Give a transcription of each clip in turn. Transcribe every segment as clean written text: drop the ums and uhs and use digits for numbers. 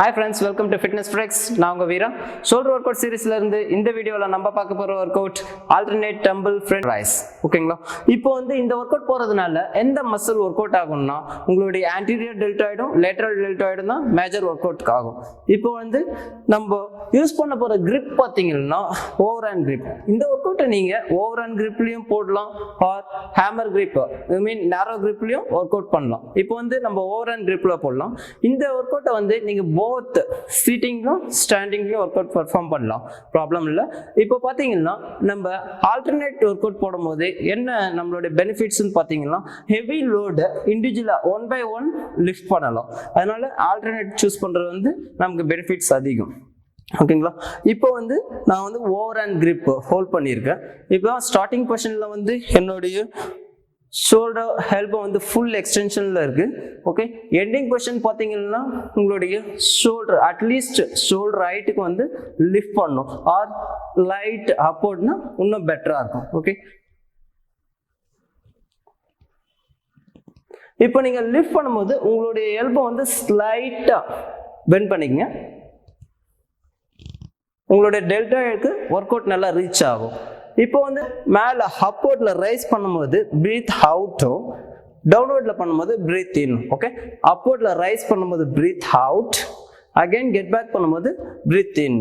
Hi friends, welcome to Fitness Flex. நான் உங்க வீரா. Shoulder workout சீரிஸ்ல இருந்து இந்த வீடியோல நம்ம பார்க்க போற workout alternate dumbbell front raise. ஓகேங்களா? இப்போ இந்த workout போறதுனால எந்த மசில் workout ஆகும்னா உங்களுடைய anterior deltoidum, lateral deltoidum தான் மேஜர் workout ஆகும். இப்போ நம்ம யூஸ் பண்ண போற grip பாத்தீங்கன்னா overhand grip. இந்த workout நீங்க overhand gripலயும் போடலாம் or hammer grip, I mean narrow gripலயும் workout பண்ணலாம். இப்போ நம்ம overhand gripல போடலாம். இந்த workout நீங்க both sitting standing workout perform பண்ணலாம், ப்ராப்ளம் இல்லை. இப்போ பார்த்தீங்கன்னா நம்ம ஆல்டர்னேட் ஒர்க் அவுட் போடும்போது என்ன நம்மளோட பெனிஃபிட்ஸ்ன்னு பார்த்தீங்கன்னா ஹெவி லோடு இண்டிவிஜுவலாக 1 by 1 லிஃப்ட் பண்ணலாம். அதனால ஆல்டர்னேட் சூஸ் பண்ணுறது நமக்கு பெனிஃபிட்ஸ் அதிகம். ஓகேங்களா? இப்போ நான் ஓவர் ஹேண்ட் கிரிப் ஹோல்ட் பண்ணியிருக்கேன். இப்போ ஸ்டார்டிங் பொசிஷனில் என்னுடைய ஷோல்டர் ஹெல்போ ஃபுல் எக்ஸ்டென்ஷன்ல இருக்கு. ஓகே, எண்டிங் பொசிஷன் பார்த்தீங்கன்னா உங்களுடைய ஷோல்டர் அட்லீஸ்ட் ஷோல்டர் ஹைட்டுக்கு லிஃப்ட் பண்ணும் ஆர் லைட் அப்போர்ட்னா இன்னும் பெட்டரா இருக்கும். ஓகே, இப்போ நீங்க லிஃப்ட் பண்ணும்போது உங்களுடைய எல்போ ஸ்லைட்டா பெண்ட் பண்ணிக்கங்க. உங்களுடைய டெல்டாய்டுக்கு ஒர்க் அவுட் நல்லா ரீச் ஆகும். இப்போ மேல அப்வர்ட்ல ரைஸ் பண்ணும்போது பிரீத் அவுட், டவுன்வர்ட்ல பண்ணும்போது பிரீத் இன். ஓகே, அப்வர்ட்ல ரைஸ் பண்ணும்போது breathe out, again get back பண்ணும்போது பிரீத் இன்.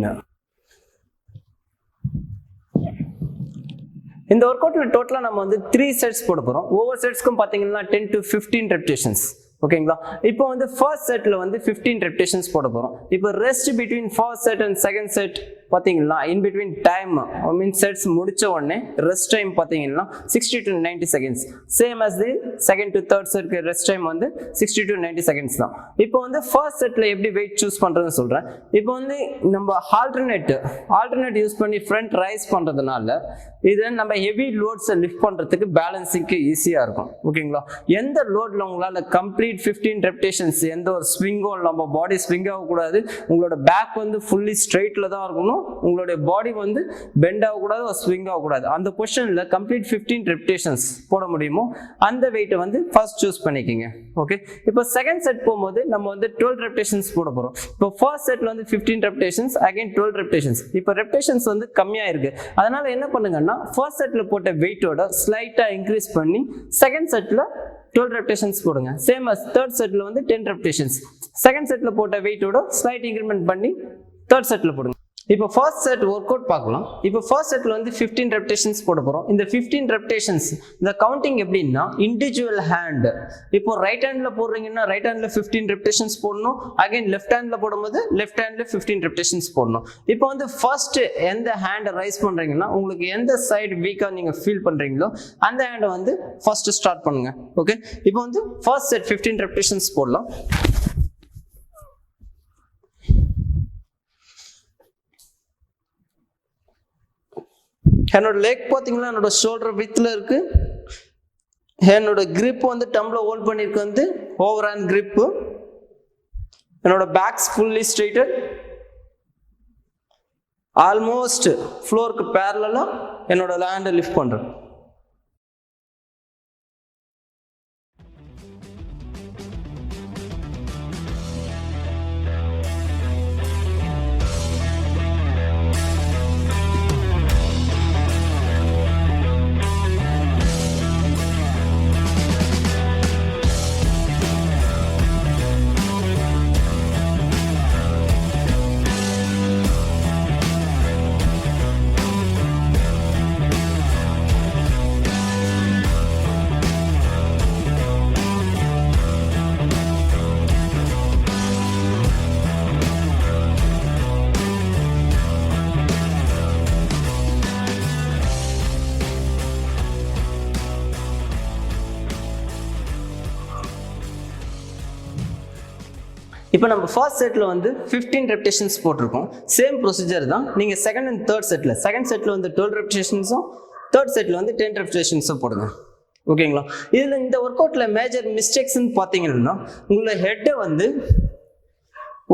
இந்த ஒர்க் அவுட்ல டோட்டலா நம்ம 3 செட்ஸ் போட போறோம். ஒவ்வொரு செட்ஸ்க்கும் பாத்தீங்கன்னா 10 to 15 ரெப்டேஷன்ஸ். ஓகேங்களா? இப்போ ஃபர்ஸ்ட் செட்ல 15 ரெப்டேஷன்ஸ் போட போறோம். இப்போ rest between first set and second set பாத்தீங்கன்னா in between time, I mean sets முடிச்ச உடனே ரெஸ்ட் டைம் பாத்தீங்கன்னா 60 to 90 seconds. Same as the second to third செட்க்கு ரெஸ்ட் டைம் 60 to 90 செகண்ட்ஸ் தான். இப்போ ஃபர்ஸ்ட் செட்ல எப்படி வெயிட் சூஸ் பண்றதுன்னு சொல்றேன். இப்போ நம்ம ஆல்டர்னேட் யூஸ் பண்ணி ஃப்ரண்ட் ரைஸ் பண்றதுனால இது நம்ம ஹெவி லோட்ஸை லிஃப்ட் பண்றதுக்கு பேலன்சிங்க்கு ஈஸியா இருக்கும். ஓகேங்களா? எந்த லோட்ல உங்களால கம்ப்ளீட் 15 ரெப்டேஷன்ஸ், எந்த ஒரு ஸ்விங்கோ நம்ம பாடி ஸ்விங் ஆகக்கூடாது, உங்களோட பேக் ஃபுல்லி ஸ்ட்ரெயிட்ல தான் இருக்கணும், உங்களுடைய பாடி பெண்ட் ஆகக்கூடாது, ஸ்விங் ஆகக்கூடாது. அந்த பொசிஷன்ல கம்ப்ளீட் 15 ரெப்டேஷன்ஸ் போட முடியுமோ அந்த வெயிட்டை ஃபர்ஸ்ட் சூஸ் பண்ணிக்கோங்க. ஓகே, இப்போ செகண்ட் செட் போகும்போது நம்ம 12 ரெப்டேஷன்ஸ் போட போறோம். இப்போ ஃபர்ஸ்ட் செட்ல 15 ரெப்டேஷன்ஸ், அகைன் 12 ரெப்டேஷன்ஸ். இப்போ ரெப்டேஷன்ஸ் கம்மியா இருக்கு, அதனால என்ன பண்ணுங்கன்னா ஃபர்ஸ்ட் செட்ல போட்ட வெயிட்டோட ஸ்லைட்டா இன்க்ரீஸ் பண்ணி செகண்ட் செட்ல 12 ரெப்டேஷன்ஸ் போடுங்க. சேம் as தேர்ட் செட்ல 10 ரெப்டேஷன்ஸ். செகண்ட் செட்ல போட்ட வெயிட்டோட ஸ்லைட் இன்க்ரிமெண்ட் பண்ணி தேர்ட் செட்ல போடுங்க. இப்போ ஃபர்ஸ்ட் செட் ஒர்க் அவுட் பார்க்கலாம். இப்போ ஃபர்ஸ்ட் செட்ல 15 ரெப்டேஷன்ஸ் போட போறோம். இந்த 15 ரெப்டேஷன்ஸ் இந்த கவுண்டிங் எப்படின்னா இண்டிவிஜுவல் ஹேண்ட். இப்போ ரைட் ஹேண்ட்ல போடுறீங்கன்னா ரைட் ஹேண்ட்ல 15 ரெப்டேஷன்ஸ் போடணும். அகைன் லெஃப்ட் ஹேண்ட்ல போடும்போது லெஃப்ட் ஹேண்ட்ல 15 ரெப்டேஷன்ஸ் போடணும். இப்போ ஃபர்ஸ்ட் எந்த ஹேண்ட் ரைஸ் பண்றீங்கன்னா உங்களுக்கு எந்த சைடு வீக்கா நீங்க ஃபீல் பண்றீங்களோ அந்த ஹேண்டை ஃபர்ஸ்ட் ஸ்டார்ட் பண்ணுங்க. ஓகே, இப்போ ஃபர்ஸ்ட் செட் 15 ரெப்டேஷன்ஸ் போடலாம். என்னோட லெக் பார்த்தீங்கன்னா என்னோட ஷோல்டர் வித்ல இருக்கு. என்னோட கிரிப் டம்ளர் ஹோல்ட் பண்ணிருக்கு ஓவர் ஹேண்ட் கிரிப். என்னோட பேக்ஸ் ஃபுல்லி ஸ்ட்ரெயிட்டட், ஆல்மோஸ்ட் ஃப்ளோருக்கு பேரலா என்னோட ஹேண்டை லிஃப்ட் பண்றேன். இப்போ நம்ம ஃபர்ஸ்ட் செட்ல 15 ரெப்டேஷன்ஸ் போட்டிருக்கோம். சேம் ப்ரொசீஜர் தான் நீங்க செகண்ட் அண்ட் தேர்ட் செட்ல. செகண்ட் செட்ல 12 ரெப்டேஷன்ஸும் தேர்ட் செட்ல 10 ரெப்டேஷன்ஸும் போடுங்க. ஓகேங்களா? இதுல இந்த ஒர்க் அவுட்ல மேஜர் மிஸ்டேக்ஸ்ன்னு பாத்தீங்கன்னா உங்களோட ஹெட்டை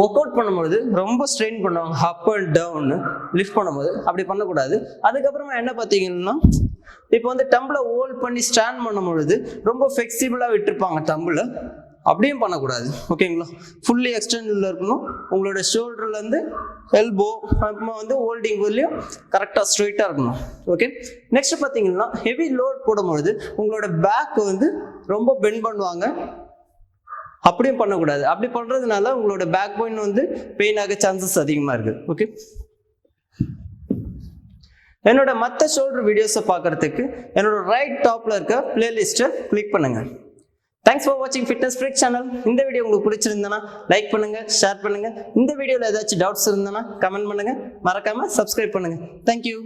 ஒர்க் அவுட் பண்ணும்போது ரொம்ப ஸ்ட்ரெயின் பண்ணுவாங்க, அப் அண்ட் டவுன் லிஃப்ட் பண்ணும்போது. அப்படி பண்ணக்கூடாது. அதுக்கப்புறமா என்ன பார்த்தீங்கன்னா இப்போ டம்பிளை ஹோல்ட் பண்ணி ஸ்டாண்ட் பண்ணும்பொழுது ரொம்ப ஃபிளெக்சிபிளா விட்டுருப்பாங்க டம்பிளை. அப்படியும் பண்ணக்கூடாது. ஓகேங்களா, ஃபுல்லி எக்ஸ்டெண்டடில் இருக்கணும். உங்களோட ஷோல்டர்லேருந்து எல்போ அப்புறமா வந்து ஹோல்டிங் வரலையும் கரெக்டாக ஸ்ட்ரைட்டாக இருக்கணும். ஓகே, நெக்ஸ்ட் பார்த்தீங்கன்னா ஹெவி லோட் போடும்பொழுது உங்களோட பேக் வந்து ரொம்ப பெண்ட் பண்ணுவாங்க, அப்படியும் பண்ணக்கூடாது. அப்படி பண்ணுறதுனால உங்களோட பேக் போயின் வந்து பெயின் ஆக சான்சஸ் அதிகமாக இருக்குது. ஓகே, என்னோட மற்ற ஷோல்டர் வீடியோஸை பார்க்கறதுக்கு என்னோட ரைட் டாப்பில் இருக்க பிளேலிஸ்ட்டை கிளிக் பண்ணுங்க. தேங்க்ஸ் ஃபார் வாட்சிங் ஃபிட்னஸ் ஃப்ரீக் சேனல். இந்த வீடியோ உங்களுக்கு பிடிச்சிருந்தனா லைக் பண்ணுங்க, ஷேர் பண்ணுங்க. இந்த வீடியோவில் ஏதாச்சும் டவுட்ஸ் இருந்தனா கமெண்ட் பண்ணுங்க, மறக்காம சப்ஸ்கிரைப் பண்ணுங்க. தேங்க்யூ.